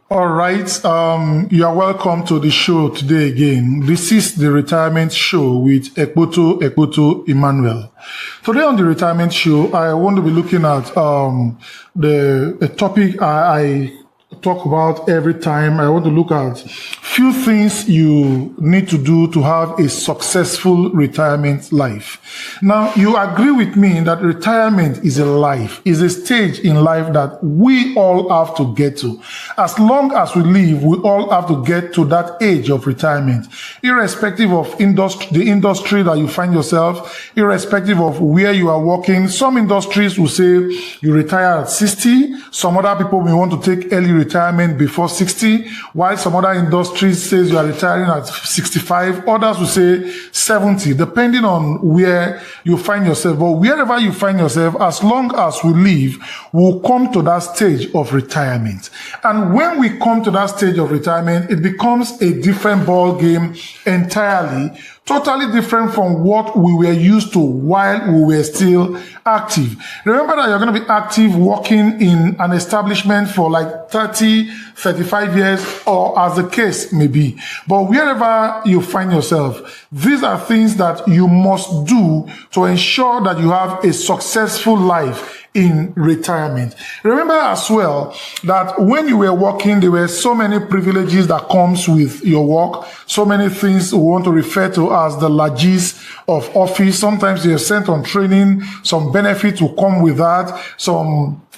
All right. You are welcome to the show today again. This is the retirement show with Ekpoto, Emmanuel. Today on the retirement show, I want to be looking at a topic I talk about every time. I want to look at few things you need to do to have a successful retirement life. Now, you agree with me that retirement is a life, is a stage in life that we all have to get to. As long as we live, we all have to get to that age of retirement, irrespective of the industry that you find yourself, irrespective of where you are working. Some industries will say you retire at 60. Some other people may want to take early retirement before 60, while some other industries says you are retiring at 65. Others will say 70, depending on where you find yourself. But wherever you find yourself, as long as we live, we'll come to that stage of retirement. And when we come to that stage of retirement, it becomes a different ball game entirely, totally different from what we were used to while we were still active. Remember that you're going to be active working in an establishment for like 30, 35 years, or as the case may be. But wherever you find yourself, these are things that you must do to ensure that you have a successful life in retirement. Remember as well that when you were working, there were so many privileges that comes with your work, so many things we want to refer to as the largesse of office. Sometimes you're sent on training, some benefits will come with that,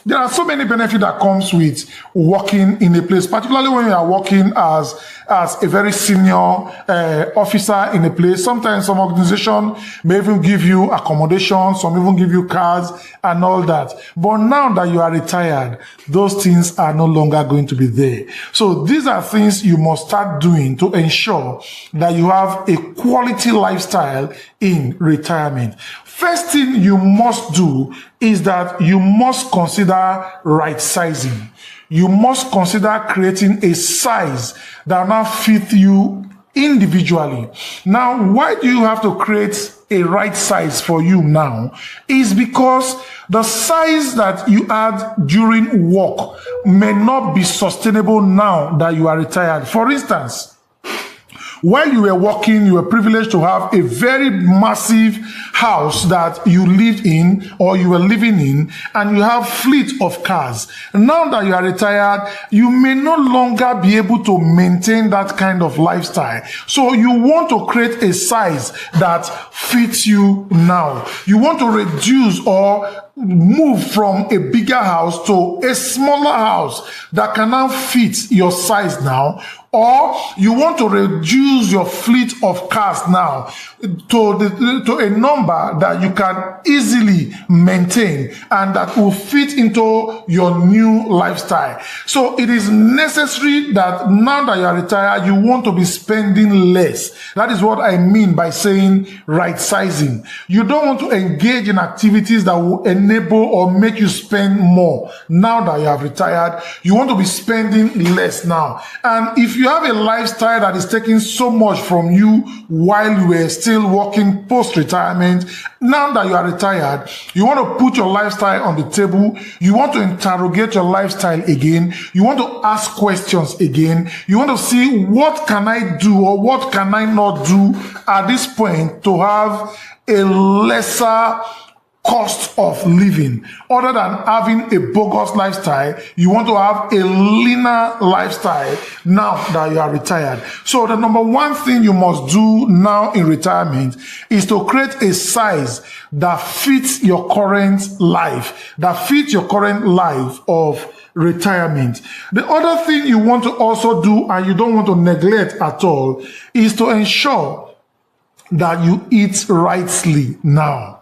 there are so many benefits that comes with working in a place, particularly when you are working as a very senior officer in a place. Sometimes some organization may even give you accommodation, some even give you cars and all that. But now that you are retired, those things are no longer going to be there. So these are things you must start doing to ensure that you have a quality lifestyle in retirement. First thing you must do is that you must consider right sizing. You must consider creating a size that now fit you individually. Now, why do you have to create a right size for you now? Is because the size that you had during work may not be sustainable now that you are retired. For instance, while you were working, you were privileged to have a very massive house that you lived in or you were living in, and you have fleet of cars. Now that you are retired, you may no longer be able to maintain that kind of lifestyle. So you want to create a size that fits you now. You want to reduce or move from a bigger house to a smaller house that can now fit your size now, or you want to reduce your fleet of cars now to a number that you can easily maintain and that will fit into your new lifestyle. So it is necessary that now that you are retired, you want to be spending less. That is what I mean by saying right sizing. You don't want to engage in activities that will enable or make you spend more. Now that you have retired, you want to be spending less now. And if you have a lifestyle that is taking so much from you while you were still working post-retirement, now that you are retired, you want to put your lifestyle on the table. You want to interrogate your lifestyle again. You want to ask questions again. You want to see what can I do or what can I not do at this point to have a lesser cost of living. Other than having a bogus lifestyle, you want to have a leaner lifestyle now that you are retired. So the number one thing you must do now in retirement is to create a size that fits your current life, of retirement. The other thing you want to also do, and you don't want to neglect at all, is to ensure that you eat rightly now.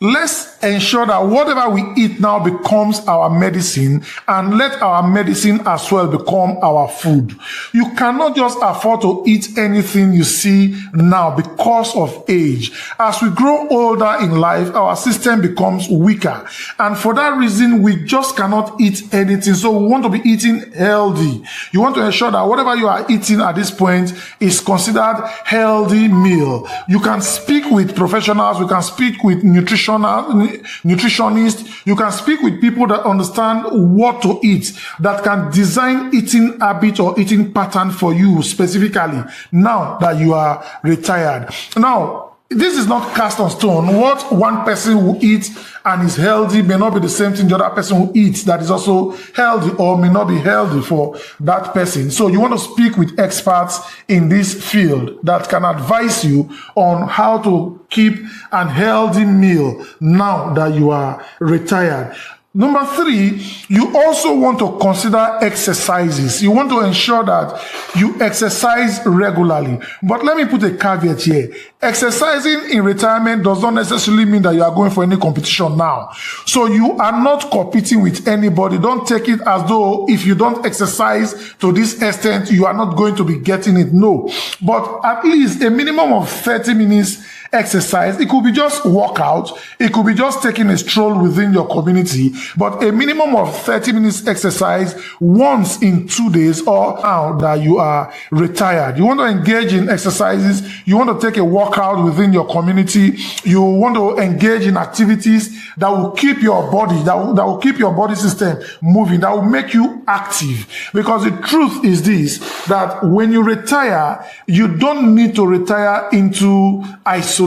Let's ensure that whatever we eat now becomes our medicine, and let our medicine as well become our food. You cannot just afford to eat anything you see now because of age. As we grow older in life, our system becomes weaker, and for that reason, we just cannot eat anything. So we want to be eating healthy. You want to ensure that whatever you are eating at this point is considered healthy meal. You can speak with professionals, we can speak with nutrition nutritionists. You can speak with people that understand what to eat, that can design eating habit or eating pattern for you specifically now that you are retired. Now, this is not cast on stone. What one person will eat and is healthy may not be the same thing the other person will eat that is also healthy or may not be healthy for that person. So you want to speak with experts in this field that can advise you on how to keep an healthy meal now that you are retired. Number 3, you also want to consider exercises. You want to ensure that you exercise regularly. But let me put a caveat here. Exercising in retirement does not necessarily mean that you are going for any competition now. So you are not competing with anybody. Don't take it as though if you don't exercise to this extent, you are not going to be getting it. No. But at least a minimum of 30 minutes exercise. It could be just workout. It could be just taking a stroll within your community. But a minimum of 30 minutes exercise once in 2 days or now that you are retired. You want to engage in exercises. You want to take a workout within your community. You want to engage in activities that will keep your body, that will keep your body system moving, that will make you active. Because the truth is this, that when you retire, you don't need to retire into isolation.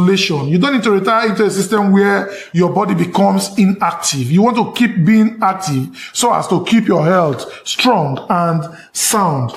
You don't need to retire into a system where your body becomes inactive. You want to keep being active so as to keep your health strong and sound.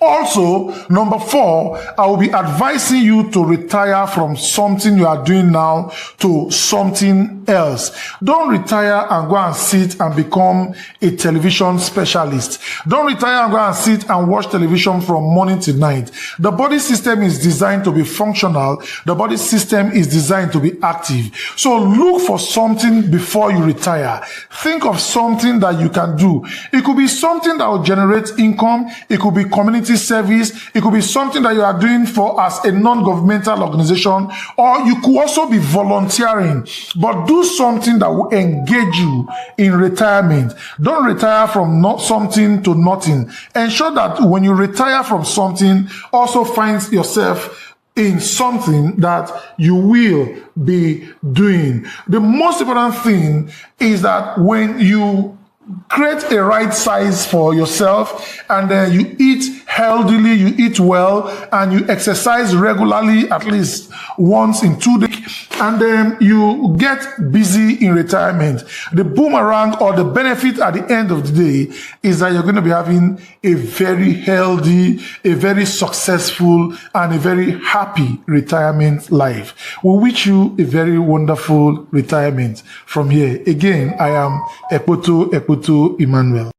Also, number 4, I will be advising you to retire from something you are doing now to something else. Don't retire and go and sit and become a television specialist. Don't retire and go and sit and watch television from morning to night. The body system is designed to be functional. The body system is designed to be active. So look for something before you retire. Think of something that you can do. It could be something that will generate income. It could be community service. It could be something that you are doing for as a non-governmental organization, or you could also be volunteering, but do something that will engage you in retirement. Don't retire from not something to nothing. Ensure that when you retire from something, also find yourself in something that you will be doing. The most important thing is that when you create a right size for yourself and then you eat healthily, you eat well, and you exercise regularly at least once in 2 days, and then you get busy in retirement, the boomerang or the benefit at the end of the day is that you're going to be having a very healthy, a very successful, and a very happy retirement life. We wish you a very wonderful retirement from here. Again, I am Ekpoto Emmanuel.